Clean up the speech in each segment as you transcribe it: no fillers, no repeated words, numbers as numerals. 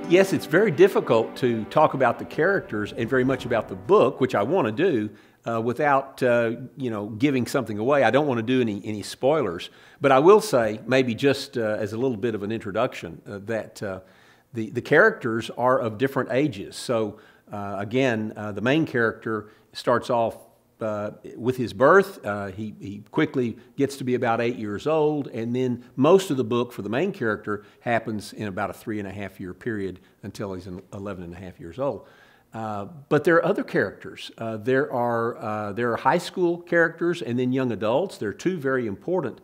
Yes, it's very difficult to talk about the characters and very much about the book, which I want to do, without giving something away. I don't want to do any spoilers, but I will say, maybe just as a little bit of an introduction, that the characters are of different ages. So again, the main character starts off with his birth. He quickly gets to be about 8 years old, and then most of the book for the main character happens in about a 3.5-year period until he's 11.5 years old. But there are other characters. There are high school characters and then young adults. There are two very important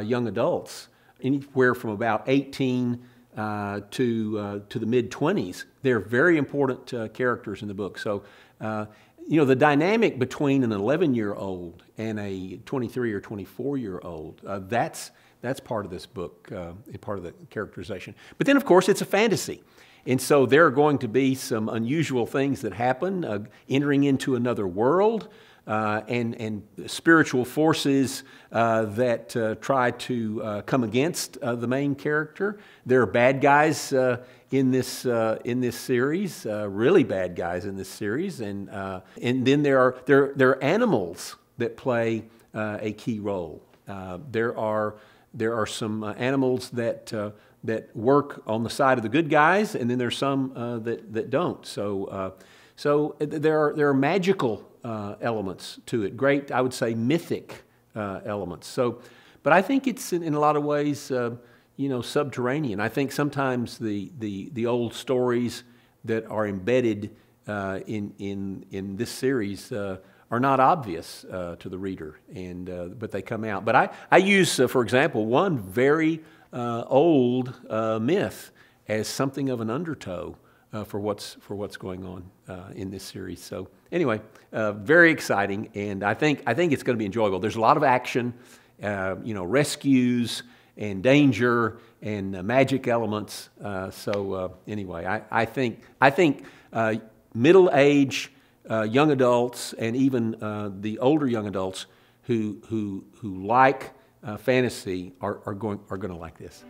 young adults, anywhere from about 18 to the mid-20s. They're very important characters in the book. So, the dynamic between an 11-year-old and a 23 or 24-year-old, that's part of this book, part of the characterization. But then, of course, it's a fantasy. And so there are going to be some unusual things that happen, entering into another world, and spiritual forces that try to come against the main character. There are bad guys in this series, really bad guys in this series, and then there are animals that play a key role. There are some animals that work on the side of the good guys, and then there's some that don't. So there are magical elements to it. Great, I would say, mythic elements. So, but I think it's in a lot of ways, subterranean. I think sometimes the old stories that are embedded in this series are not obvious to the reader, but they come out. But I use, for example, one very old myth as something of an undertow for what's going on in this series. So anyway, very exciting, and I think it's going to be enjoyable. There's a lot of action, rescues and danger and magic elements. Anyway, I think middle age young adults and even the older young adults who like fantasy are going to like this.